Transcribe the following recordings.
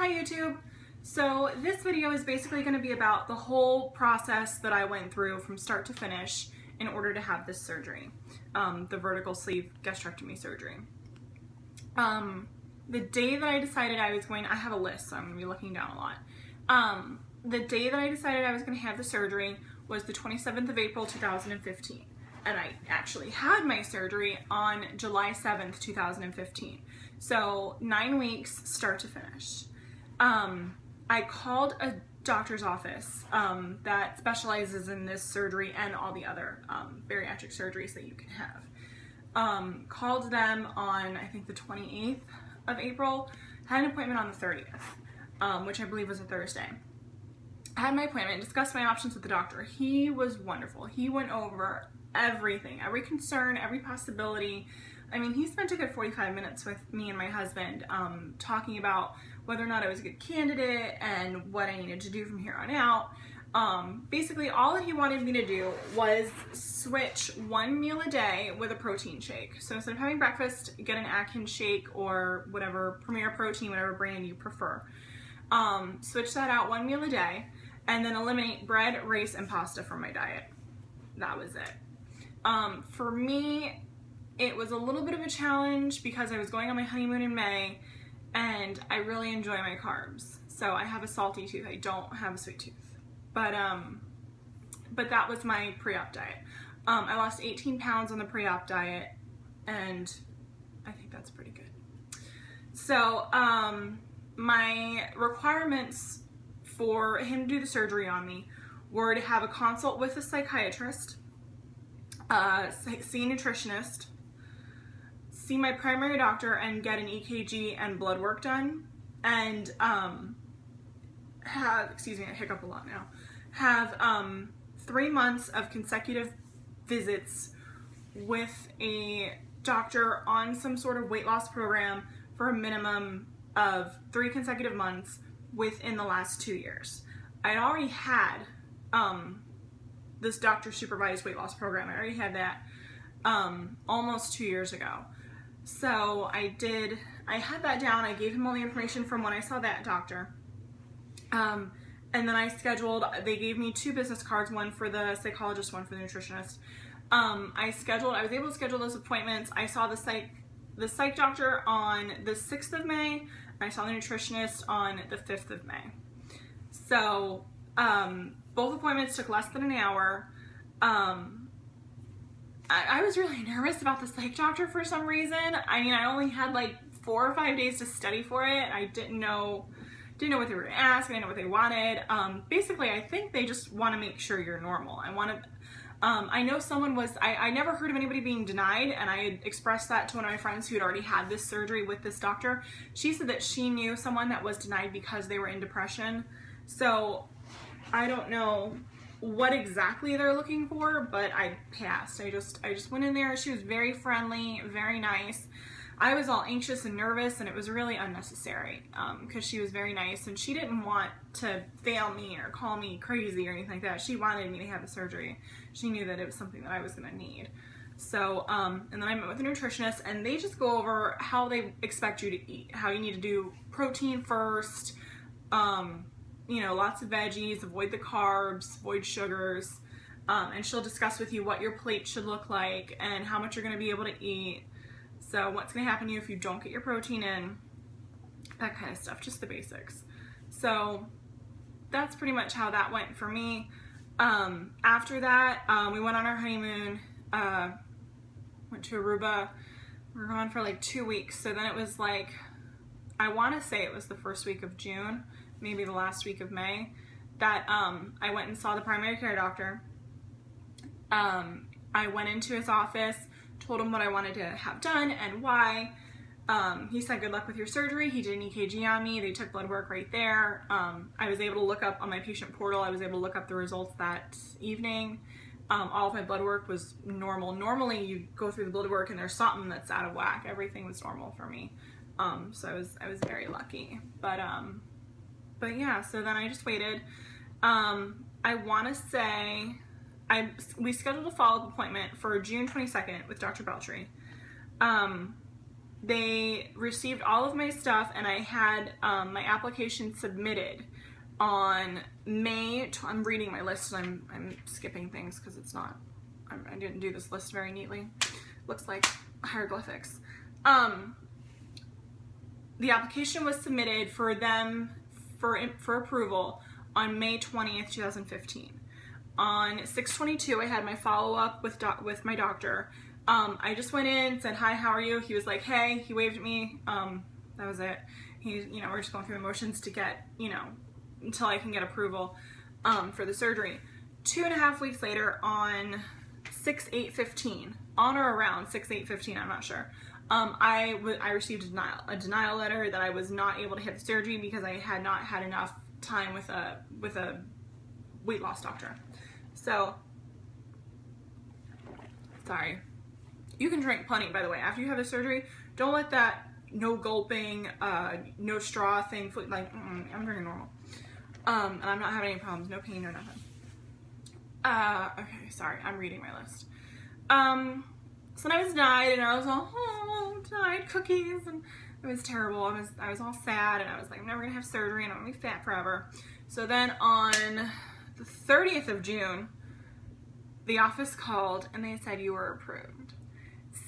Hi YouTube! So this video is basically going to be about the whole process that I went through from start to finish in order to have this surgery, the vertical sleeve gastrectomy surgery. The day that I decided I have a list, so I'm going to be looking down a lot. The day that I decided I was going to have the surgery was the 27th of April 2015, and I actually had my surgery on July 7th 2015. So 9 weeks start to finish. I called a doctor's office that specializes in this surgery and all the other bariatric surgeries that you can have. Called them on, I think, the 28th of April, had an appointment on the 30th, which I believe was a Thursday. I had my appointment, discussed my options with the doctor. He was wonderful. He went over everything, every concern, every possibility. I mean, he spent a good 45 minutes with me and my husband talking about whether or not I was a good candidate and what I needed to do from here on out. Basically, all that he wanted me to do was switch one meal a day with a protein shake. So instead of having breakfast, get an Atkins shake or whatever, Premier Protein, whatever brand you prefer. Switch that out one meal a day, and then eliminate bread, rice, and pasta from my diet. That was it. For me, it was a little bit of a challenge because I was going on my honeymoon in May, and I really enjoy my carbs. So I have a salty tooth. I don't have a sweet tooth. But that was my pre-op diet. I lost 18 pounds on the pre-op diet, and I think that's pretty good. So my requirements for him to do the surgery on me were to have a consult with a psychiatrist, see a nutritionist, see my primary doctor and get an EKG and blood work done, and have, excuse me, I hiccup a lot now, have 3 months of consecutive visits with a doctor on some sort of weight loss program for a minimum of 3 consecutive months within the last 2 years. I'd already had this doctor supervised weight loss program. I already had that almost 2 years ago. So I had that down. I gave him all the information from when I saw that doctor. And then I scheduled, they gave me 2 business cards, one for the psychologist, one for the nutritionist. I was able to schedule those appointments. I saw the psych doctor on the 6th of May, and I saw the nutritionist on the 5th of May. So both appointments took less than an hour. I was really nervous about the psych doctor for some reason. I mean, I only had like 4 or 5 days to study for it. I didn't know what they were going to ask. I didn't know what they wanted. Basically, I think they just want to make sure you're normal. I know someone was, I never heard of anybody being denied, and I had expressed that to one of my friends who had already had this surgery with this doctor. She said that she knew someone that was denied because they were in depression. So I don't know what exactly they're looking for, but I passed. I just went in there. She was very friendly, very nice. I was all anxious and nervous, and it was really unnecessary because she was very nice, and she didn't want to fail me or call me crazy or anything like that. She wanted me to have the surgery. She knew that it was something that I was going to need. So, and then I met with a nutritionist, and they just go over how they expect you to eat, how you need to do protein first, you know, lots of veggies, avoid the carbs, avoid sugars, and she'll discuss with you what your plate should look like and how much you're going to be able to eat. So what's going to happen to you if you don't get your protein in, that kind of stuff, just the basics. So that's pretty much how that went for me. After that, we went on our honeymoon, went to Aruba. We were gone for like 2 weeks. So then it was like, I want to say it was the first week of June, maybe the last week of May, that I went and saw the primary care doctor. I went into his office, told him what I wanted to have done and why. He said, good luck with your surgery. He did an EKG on me. They took blood work right there. I was able to look up on my patient portal. I was able to look up the results that evening. All of my blood work was normal. Normally you go through the blood work and there's something that's out of whack. Everything was normal for me. So I was very lucky. But yeah, so then I just waited. I want to say we scheduled a follow-up appointment for June 22nd with Dr. Beltry. they received all of my stuff, and I had my application submitted on I'm reading my list, and I'm skipping things because it's not, I didn't do this list very neatly. Looks like hieroglyphics. The application was submitted for them for approval on May 20th, 2015. On 6/22, I had my follow-up with my doctor. I just went in, said, hi, how are you? He was like, hey, he waved at me. That was it. We're just going through the motions to get, until I can get approval for the surgery. 2.5 weeks later, on 6/8/15, on or around 6/8/15, I'm not sure, I received a denial letter that I was not able to have the surgery because I had not had enough time with a weight loss doctor. So, sorry. You can drink plenty, by the way. After you have the surgery, don't let that no gulping, no straw thing, like, I'm drinking normal. And I'm not having any problems, no pain, no nothing. Okay, sorry, I'm reading my list. So then I was denied, and I was all, oh, denied cookies, and it was terrible. I was all sad, and I was like, I'm never gonna have surgery, and I'm gonna be fat forever. So then on the 30th of June, the office called, and they said you were approved.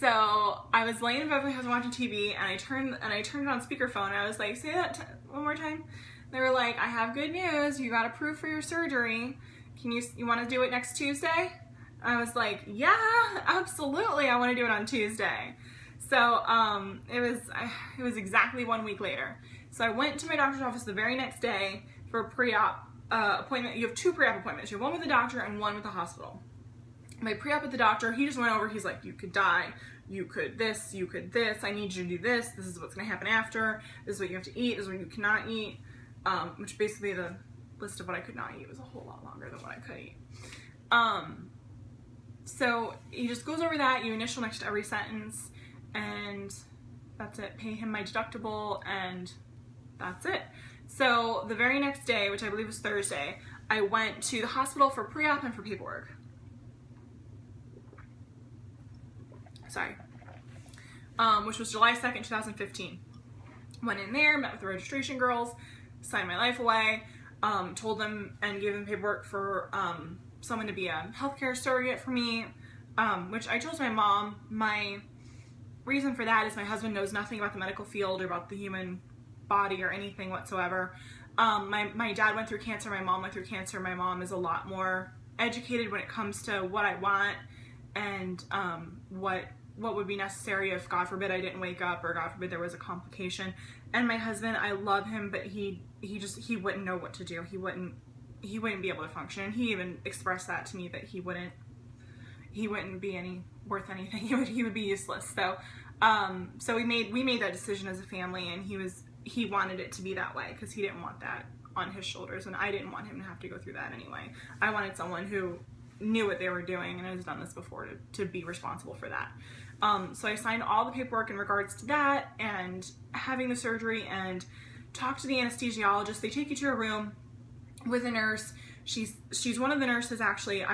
So I was laying in bed with my husband watching TV, and I turned it on speakerphone, and I was like, say that one more time. They were like, I have good news. You got approved for your surgery. You want to do it next Tuesday? I was like, yeah, absolutely. I want to do it on Tuesday. So it was exactly 1 week later. So I went to my doctor's office the very next day for a pre-op appointment. You have 2 pre-op appointments. You have one with the doctor and one with the hospital. My pre-op with the doctor, he just went over, he's like, you could die, you could this, you could this, I need you to do this, this is what's going to happen after, this is what you have to eat, this is what you cannot eat, which basically the list of what I could not eat was a whole lot longer than what I could eat. So he just goes over that, you initial next to every sentence, and that's it. Pay him my deductible, and that's it. So the very next day, which I believe was Thursday, I went to the hospital for pre-op and for paperwork. Sorry. Which was July 2nd, 2015. Went in there, met with the registration girls, signed my life away, told them and gave them paperwork for someone to be a healthcare surrogate for me, which I chose my mom. My reason for that is my husband knows nothing about the medical field or about the human body or anything whatsoever. My dad went through cancer, my mom went through cancer. My mom is a lot more educated when it comes to what I want and what would be necessary if, God forbid, I didn't wake up or God forbid there was a complication. And my husband, I love him, but he wouldn't know what to do. He wouldn't be able to function. And he even expressed that to me, that he wouldn't be worth anything. He would be useless. So so we made that decision as a family, and he wanted it to be that way because he didn't want that on his shoulders, and I didn't want him to have to go through that anyway. I wanted someone who knew what they were doing and has done this before to be responsible for that. So I signed all the paperwork in regards to that and having the surgery, and talked to the anesthesiologist. They take you to a room with a nurse. She's one of the nurses, actually.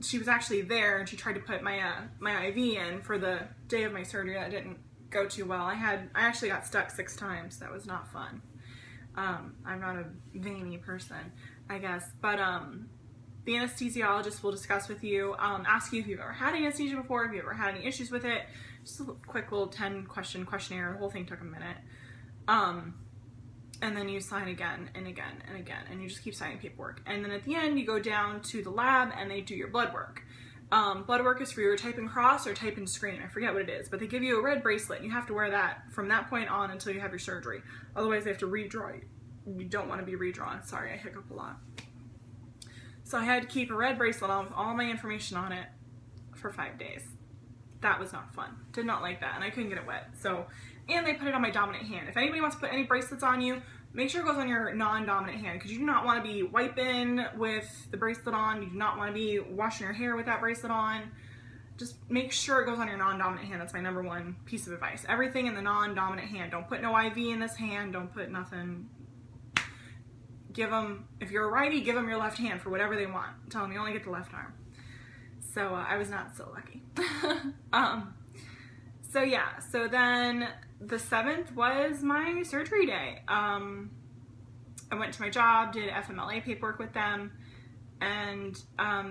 She was actually there, and she tried to put my IV in for the day of my surgery. That didn't go too well. I actually got stuck 6 times. That was not fun. I'm not a veiny person, I guess, but the anesthesiologist will discuss with you, ask you if you've ever had anesthesia before, if you've ever had any issues with it. Just a quick little 10-question questionnaire. The whole thing took a minute. And then you sign again and again and again, and you just keep signing paperwork. And then at the end, you go down to the lab and they do your blood work. Blood work is for your type and cross or type and screen. I forget what it is, but they give you a red bracelet, and you have to wear that from that point on until you have your surgery. Otherwise, they have to redraw you. You don't want to be redrawn. Sorry, I hiccup a lot. So I had to keep a red bracelet on with all my information on it for 5 days. That was not fun. Did not like that, and I couldn't get it wet. So, and they put it on my dominant hand. If anybody wants to put any bracelets on you, make sure it goes on your non-dominant hand, because you do not want to be wiping with the bracelet on. You do not want to be washing your hair with that bracelet on. Just make sure it goes on your non-dominant hand. That's my #1 piece of advice. Everything in the non-dominant hand. Don't put no IV in this hand. Don't put nothing. Give them, if you're a righty, give them your left hand for whatever they want. Tell them you only get the left arm. So I was not so lucky. So yeah, so then the 7th was my surgery day. I went to my job, did FMLA paperwork with them, and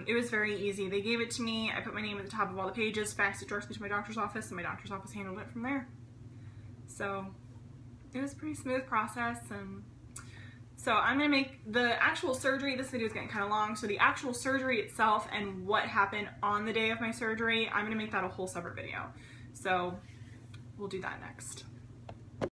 it was very easy. They gave it to me, I put my name at the top of all the pages, faxed it directly to my doctor's office, and my doctor's office handled it from there. So it was a pretty smooth process. And so I'm gonna make the actual surgery, this video is getting kind of long, so the actual surgery itself and what happened on the day of my surgery, I'm gonna make that a whole separate video. So we'll do that next.